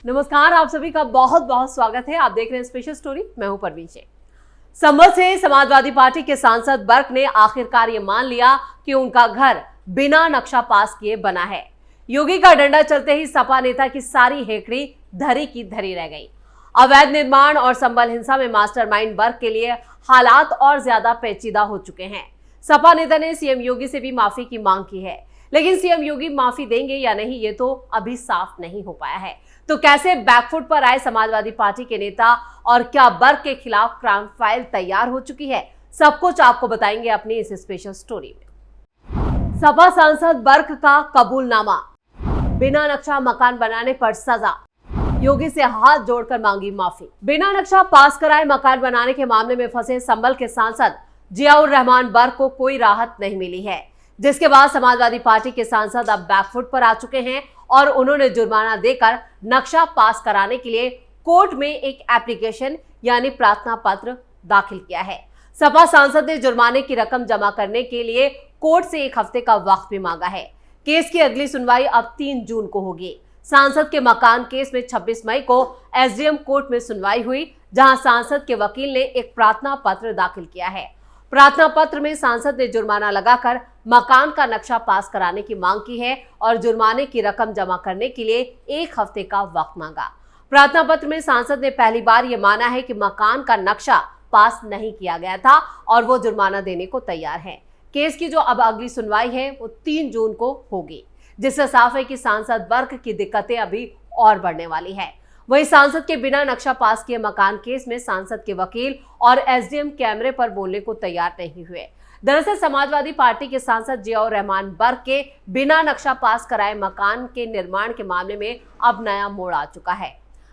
नमस्कार, आप सभी का बहुत बहुत स्वागत है। आप देख रहे हैं स्पेशल स्टोरी। मैं हूं परवीन शेख। संभल से समाजवादी पार्टी के सांसद बर्क ने आखिरकार ये मान लिया कि उनका घर बिना नक्शा पास किए बना है। योगी का डंडा चलते ही सपा नेता की सारी हेकड़ी धरी की धरी रह गई। अवैध निर्माण और संभल हिंसा में मास्टरमाइंड बर्क के लिए हालात और ज्यादा पेचीदा हो चुके हैं। सपा नेता ने सीएम योगी से भी माफी की मांग की है, लेकिन सीएम योगी माफी देंगे या नहीं ये तो अभी साफ नहीं हो पाया है। तो कैसे बैकफुट पर आए समाजवादी पार्टी के नेता और क्या बर्क के खिलाफ क्राइम फाइल तैयार हो चुकी है, सब कुछ आपको बताएंगे अपनी इस स्पेशल स्टोरी में। सपा सांसद बर्क का कबूलनामा, बिना नक्शा मकान बनाने पर सजा, योगी से हाथ जोड़कर मांगी माफी। बिना नक्शा पास कराए मकान बनाने के मामले में फंसे संभल के सांसद जियाउर रहमान बर्क को कोई राहत नहीं मिली है, जिसके बाद समाजवादी पार्टी के सांसद अब बैकफुट पर आ चुके हैं और उन्होंने जुर्माना देकर नक्शा पास कराने के लिए कोर्ट में एक एप्लीकेशन यानी प्रार्थना पत्र दाखिल किया है। सपा सांसद ने जुर्माने की रकम जमा करने के लिए कोर्ट से 1 हफ्ते का वक्त भी मांगा है। केस की अगली सुनवाई अब 3 जून को होगी। सांसद के मकान केस में 26 मई को एसडीएम कोर्ट में सुनवाई हुई, जहां सांसद के वकील ने एक प्रार्थना पत्र दाखिल किया है। प्रार्थना पत्र में सांसद ने जुर्माना लगाकर मकान का नक्शा पास कराने की मांग की है और जुर्माने की रकम जमा करने के लिए 1 हफ्ते का वक्त मांगा। प्रार्थना पत्र में सांसद ने पहली बार ये माना है कि मकान का नक्शा पास नहीं किया गया था और वो जुर्माना देने को तैयार है। केस की जो अब अगली सुनवाई है वो 3 जून को होगी, जिससे साफ है कि सांसद बर्क की दिक्कतें अभी और बढ़ने वाली है। वहीं सांसद के बिना नक्शा पास किए मकान केस में सांसद के वकील और एसडीएम कैमरे पर बोलने को तैयार नहीं हुए। दरअसल समाजवादी पार्टी के सांसद जियाउर रहमान बर्क के बिना नक्शा पास कराए मकान के निर्माण के मामले में अब नया मोड़ आ चुका है।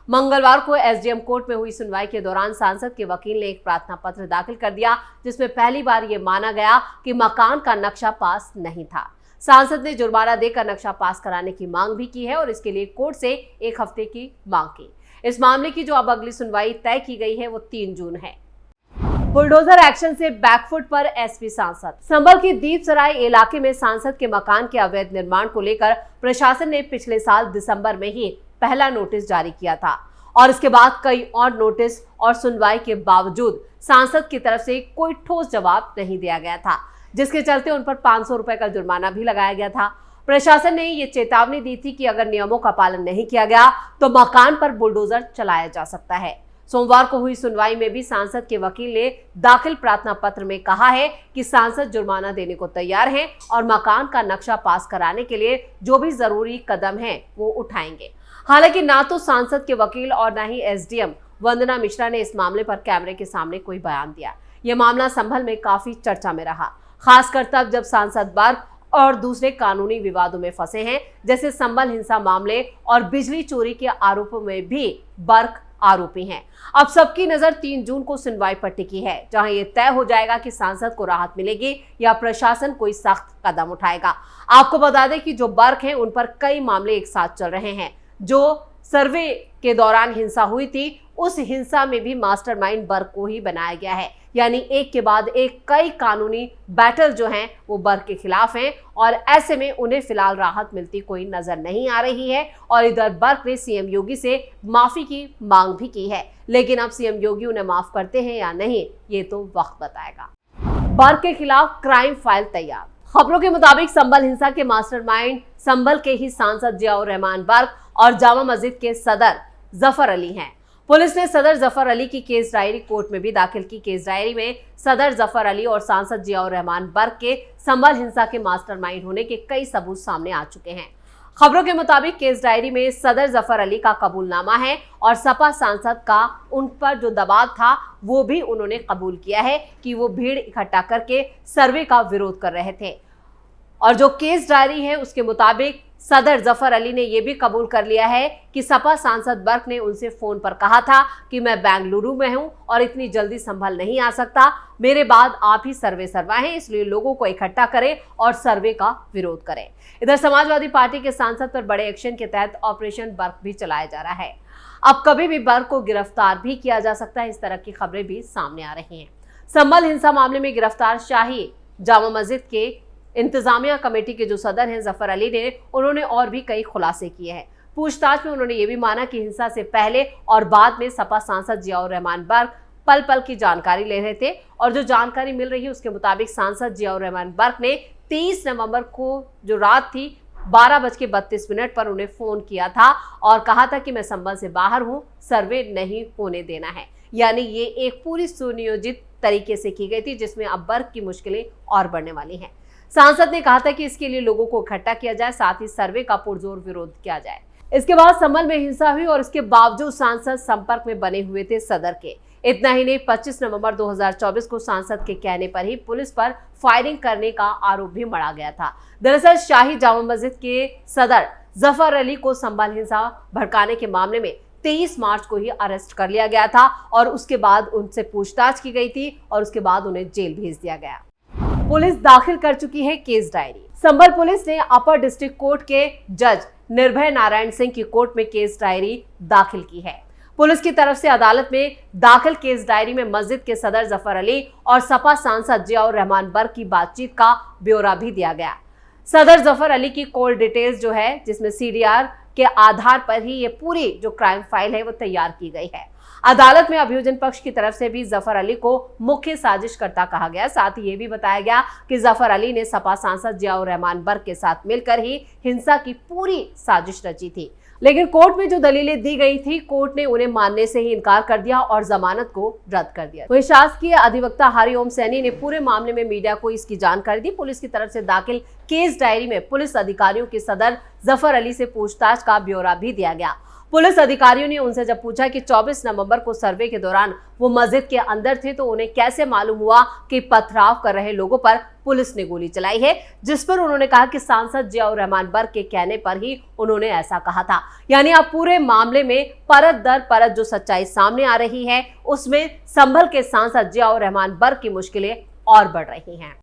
मंगलवार को एसडीएम कोर्ट में हुई सुनवाई के दौरान सांसद के वकील ने एक प्रार्थना पत्र दाखिल कर दिया, जिसमें पहली बार ये माना गया कि मकान का नक्शा पास नहीं था। सांसद ने जुर्माना देकर नक्शा पास कराने की मांग भी की है और इसके लिए कोर्ट से 1 हफ्ते की मांग की। इस मामले की जो अब अगली सुनवाई तय की गई है वो 3 जून है। बुलडोजर एक्शन से बैकफुट पर एसपी सांसद। संभल के दीपसराय इलाके में सांसद के मकान के अवैध निर्माण को लेकर प्रशासन ने पिछले साल दिसंबर में ही पहला नोटिस जारी किया था और इसके बाद कई और नोटिस और सुनवाई के बावजूद सांसद की तरफ से कोई ठोस जवाब नहीं दिया गया था, जिसके चलते उन पर 500 रुपए का जुर्माना भी लगाया गया था। प्रशासन ने ये चेतावनी दी थी कि अगर नियमों का पालन नहीं किया गया तो मकान पर बुलडोजर चलाया जा सकता है। सोमवार को हुई सुनवाई में भी सांसद के वकील ने दाखिल प्रार्थना पत्र में कहा है कि सांसद जुर्माना देने को तैयार हैं और मकान का नक्शा पास कराने के लिए जो भी जरूरी कदम है वो उठाएंगे। हालांकि ना तो सांसद के वकील और ना ही एसडीएम वंदना मिश्रा ने इस मामले पर कैमरे के सामने कोई बयान दिया। यह मामला संभल में काफी चर्चा में रहा, खासकर तब जब सांसद बर्क और दूसरे कानूनी विवादों में फंसे हैं, जैसे संभल हिंसा मामले और बिजली चोरी के आरोपों में भी बर्क आरोपी हैं। अब सबकी नजर 3 जून को सुनवाई पर टिकी है, जहां यह तय हो जाएगा कि सांसद को राहत मिलेगी या प्रशासन कोई सख्त कदम उठाएगा। आपको बता दें कि जो बर्क हैं उन पर कई मामले एक साथ चल रहे हैं। जो सर्वे के दौरान हिंसा हुई थी, उस हिंसा में भी मास्टरमाइंड बर्क को ही बनाया गया है, यानी एक के बाद एक कई कानूनी बैटल जो हैं वो बर्क के खिलाफ हैं और ऐसे में उन्हें फिलहाल राहत मिलती कोई नजर नहीं आ रही है। और इधर बर्क ने सीएम योगी से माफी की मांग भी की है, लेकिन अब सीएम योगी उन्हें माफ करते हैं या नहीं ये तो वक्त बताएगा। बर्क के खिलाफ क्राइम फाइल तैयार। खबरों के मुताबिक संभल हिंसा के मास्टरमाइंड संभल के ही सांसद जियाउर रहमान बर्क और जामा मस्जिद के सदर जफर अली हैं। पुलिस ने सदर जफर अली की केस डायरी कोर्ट में भी दाखिल की। केस डायरी में सदर जफर अली और सांसद जियाउर रहमान बर्क के संभल हिंसा के मास्टरमाइंड होने के कई सबूत सामने आ चुके हैं। खबरों के मुताबिक केस डायरी में सदर जफर अली का कबूलनामा है और सपा सांसद का उन पर जो दबाव था वो भी उन्होंने कबूल किया है कि वो भीड़ इकट्ठा करके सर्वे का विरोध कर रहे थे। और जो केस डायरी है उसके मुताबिक सदर जफर अली ने यह भी कबूल कर लिया है कि सपा सांसद बर्क ने उनसे फोन पर कहा था कि मैं बेंगलुरु में हूं और इतनी जल्दी संभल नहीं आ सकता, मेरे बाद आप ही सर्वा हैं, इसलिए लोगों को इकट्ठा करें और सर्वे का विरोध करें। इधर समाजवादी पार्टी के सांसद पर बड़े एक्शन के तहत ऑपरेशन बर्क भी चलाया जा रहा है। अब कभी भी बर्क को गिरफ्तार भी किया जा सकता है, इस तरह की खबरें भी सामने आ रही हैं। संभल हिंसा मामले में गिरफ्तार शाही जामा मस्जिद के इंतजामिया कमेटी के जो सदर हैं जफर अली ने, उन्होंने और भी कई खुलासे किए हैं। पूछताछ में उन्होंने ये भी माना कि हिंसा से पहले और बाद में सपा सांसद जियाउर रहमान बर्क पल पल की जानकारी ले रहे थे और जो जानकारी मिल रही है उसके मुताबिक सांसद जियाउर रहमान बर्क ने 23 नवंबर को जो रात थी 12:32 पर उन्हें फोन किया था और कहा था कि मैं संबल से बाहर हूं, सर्वे नहीं होने देना है। यानी ये एक पूरी सुनियोजित तरीके से की गई थी जिसमें अब बर्क की मुश्किलें और बढ़ने वाली हैं। सांसद ने कहा था कि इसके लिए लोगों को इकट्ठा किया जाए, साथ ही सर्वे का पुरजोर विरोध किया जाए। इसके बाद संभल में हिंसा हुई और इसके बावजूद सांसद संपर्क में बने हुए थे सदर के। इतना ही नहीं, 25 नवंबर 2024 को सांसद के कहने पर ही पुलिस पर फायरिंग करने का आरोप भी मढ़ा गया था। दरअसल शाही जामा मस्जिद के सदर जफर अली को संभल हिंसा भड़काने के मामले में 23 मार्च को ही अरेस्ट कर लिया गया था और उसके बाद उनसे पूछताछ की गई थी और उसके बाद उन्हें जेल भेज दिया गया। पुलिस दाखिल कर चुकी है केस डायरी। संभल पुलिस ने अपर डिस्ट्रिक्ट कोर्ट के जज निर्भय नारायण सिंह की कोर्ट में केस डायरी दाखिल की है। पुलिस की तरफ से अदालत में दाखिल केस डायरी में मस्जिद के सदर जफर अली और सपा सांसद जियाउर रहमान बर्क की बातचीत का ब्यौरा भी दिया गया। सदर जफर अली की कॉल डिटेल्स जो है, जिसमें सीडीआर के आधार पर ही ये पूरी जो क्राइम फाइल है वो तैयार की गई है। अदालत में अभियोजन पक्ष की तरफ से भी जफर अली को मुख्य साजिशकर्ता कहा गया। साथ ही ये भी बताया गया कि जफर अली ने सपा सांसद जियाउर रहमान बर्क के साथ मिलकर ही हिंसा की पूरी साजिश रची थी। लेकिन कोर्ट में जो दलीलें दी गई थी, कोर्ट ने उन्हें मानने से ही इनकार कर दिया और जमानत को रद्द कर दिया। वहीं शासकीय अधिवक्ता हरिओम सैनी ने पूरे मामले में मीडिया को इसकी जानकारी दी। पुलिस की तरफ से दाखिल केस डायरी में पुलिस अधिकारियों के सदर जफर अली से पूछताछ का ब्यौरा भी दिया गया। पुलिस अधिकारियों ने उनसे जब पूछा कि 24 नवंबर को सर्वे के दौरान वो मस्जिद के अंदर थे तो उन्हें कैसे मालूम हुआ कि पथराव कर रहे लोगों पर पुलिस ने गोली चलाई है, जिस पर उन्होंने कहा कि सांसद जियाउर रहमान बर्क के कहने पर ही उन्होंने ऐसा कहा था। यानी अब पूरे मामले में परत दर परत जो सच्चाई सामने आ रही है उसमें संभल के सांसद जियाउर रहमान बर्क की मुश्किलें और बढ़ रही हैं।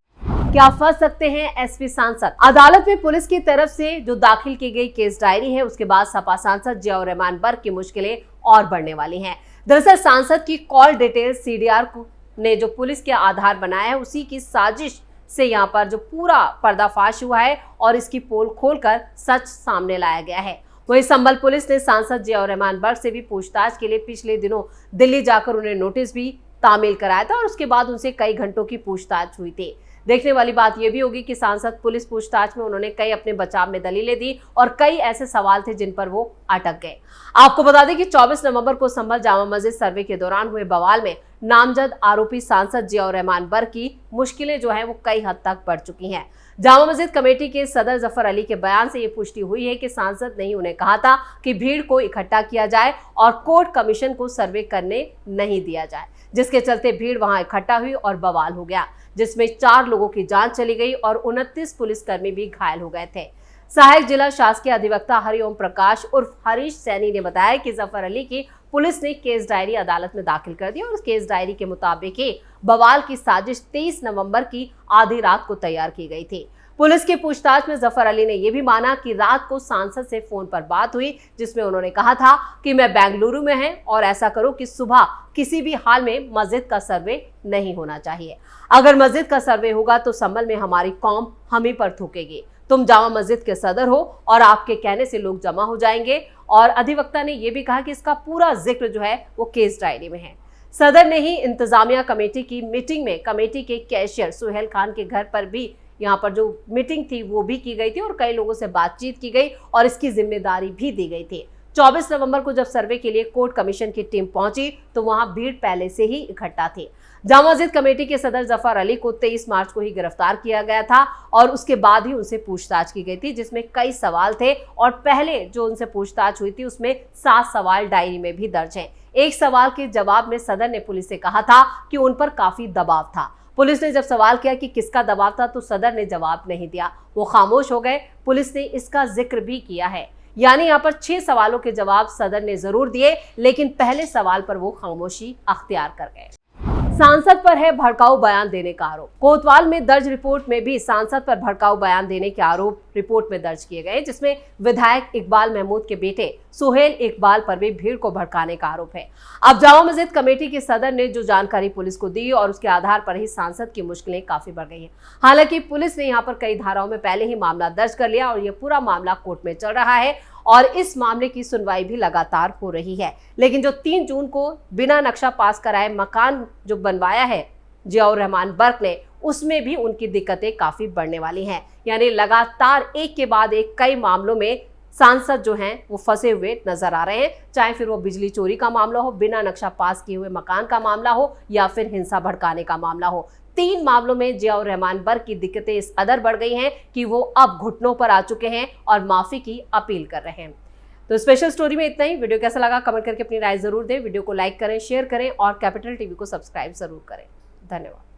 क्या फंस सकते हैं एसपी सांसद? अदालत में पुलिस की तरफ से जो दाखिल की गई केस डायरी है उसके बाद सपा सांसद जियाउर रहमान बर्क की मुश्किलें और बढ़ने वाली हैं। दरअसल सांसद की कॉल डिटेल सीडीआर ने जो पुलिस के आधार बनाया है उसी की साजिश से यहाँ पर जो पूरा पर्दाफाश हुआ है और इसकी पोल खोलकर सच सामने लाया गया है। वहीं संभल पुलिस ने सांसद जियाउर रहमान बर्क से भी पूछताछ के लिए पिछले दिनों दिल्ली जाकर उन्हें नोटिस भी तामील कराया था और उसके बाद उनसे कई घंटों की पूछताछ हुई थी। देखने वाली बात यह भी होगी कि सांसद पुलिस पूछताछ में उन्होंने कई अपने बचाव में दलीलें दी और कई ऐसे सवाल थे जिन पर वो अटक गए। आपको बता दें कि 24 नवंबर को संभल जामा मस्जिद सर्वे के दौरान हुए बवाल में नामजद आरोपी सांसद जियाउर रहमान बर्क की मुश्किलें जो है वो कई हद तक बढ़ चुकी हैं। जामा मस्जिद कमेटी के सदर जफर अली के बयान से ये पुष्टि हुई है कि सांसद ने उन्हें कहा था कि भीड़ को इकट्ठा किया जाए और कोर्ट कमीशन को सर्वे करने नहीं दिया जाए, जिसके चलते भीड़ वहां इकट्ठा हुई और बवाल हो गया, जिसमें 4 लोगों की जान चली गई और 29 पुलिसकर्मी भी घायल हो गए थे। सहायक जिला शासकीय अधिवक्ता हरिओम प्रकाश उर्फ हरीश सैनी ने बताया कि जफर अली की पुलिस ने केस डायरी अदालत में दाखिल कर दी और उस केस डायरी के मुताबिक ही बवाल की साजिश 23 नवंबर की आधी रात को तैयार की गई थी। पुलिस की पूछताछ में जफर अली ने यह भी माना कि रात को सांसद से फोन पर बात हुई जिसमें उन्होंने कहा था कि मैं बेंगलुरु में है और ऐसा करो कि सुबह किसी भी हाल में मस्जिद का सर्वे नहीं होना चाहिए। अगर मस्जिद का सर्वे होगा तो संभल में हमारी कौम हम ही पर थूकेगी। तुम जामा मस्जिद के सदर हो और आपके कहने से लोग जमा हो जाएंगे। और अधिवक्ता ने यह भी कहा कि इसका पूरा जिक्र जो है वो केस डायरी में है। सदर ने ही इंतजामिया कमेटी की मीटिंग में कमेटी के कैशियर सुहेल खान के घर पर भी यहाँ पर जो मीटिंग थी वो भी की गई थी और कई लोगों से बातचीत की गई और इसकी जिम्मेदारी भी दी गई थी। 24 नवंबर को जब सर्वे के लिए कोर्ट कमीशन की टीम पहुंची तो वहां भीड़ पहले से ही इकट्ठा थी। जामा मस्जिद कमेटी के सदर जफर अली को 23 मार्च को ही गिरफ्तार किया गया था और उसके बाद ही उनसे पूछताछ की गई थी, जिसमें कई सवाल थे और पहले जो उनसे पूछताछ हुई थी उसमें 7 सवाल डायरी में भी दर्ज हैं। एक सवाल के जवाब में सदर ने पुलिस से कहा था कि उन पर काफी दबाव था। पुलिस ने जब सवाल किया कि किसका दबाव था तो सदर ने जवाब नहीं दिया, वो खामोश हो गए। पुलिस ने इसका जिक्र भी किया है, यानी यहाँ पर 6 सवालों के जवाब सदर ने जरूर दिए लेकिन पहले सवाल पर वो खामोशी अख्तियार कर गए। सांसद पर है भड़काऊ बयान देने का आरोप। कोतवाल में दर्ज रिपोर्ट में भी सांसद पर भड़काऊ बयान देने के आरोप रिपोर्ट में दर्ज किए गए, जिसमें विधायक इकबाल महमूद के बेटे सुहेल इकबाल पर भी भीड़ को भड़काने का आरोप है। अब जामा मस्जिद कमेटी के सदर ने जो जानकारी पुलिस को दी और उसके आधार पर ही सांसद की मुश्किलें काफी बढ़ गई हैं। हालांकि पुलिस ने यहाँ पर कई धाराओं में पहले ही मामला दर्ज कर लिया और यह पूरा मामला कोर्ट में चल रहा है और इस मामले की सुनवाई भी लगातार हो रही है। लेकिन जो 3 जून को बिना नक्शा पास कराए मकान जो बनवाया है जियाउर रहमान बर्क ने, उसमें भी उनकी दिक्कतें काफी बढ़ने वाली हैं। यानी लगातार एक के बाद एक कई मामलों में सांसद जो हैं वो फंसे हुए नजर आ रहे हैं, चाहे फिर वो बिजली चोरी का मामला हो, बिना नक्शा पास किए हुए मकान का मामला हो, या फिर हिंसा भड़काने का मामला हो। 3 मामलों में जियाउर रहमान बर्क की दिक्कतें इस कदर बढ़ गई हैं कि वो अब घुटनों पर आ चुके हैं और माफी की अपील कर रहे हैं। तो स्पेशल स्टोरी में इतना ही। वीडियो कैसा लगा कमेंट करके अपनी राय जरूर दें। वीडियो को लाइक करें, शेयर करें और कैपिटल टीवी को सब्सक्राइब जरूर करें। धन्यवाद।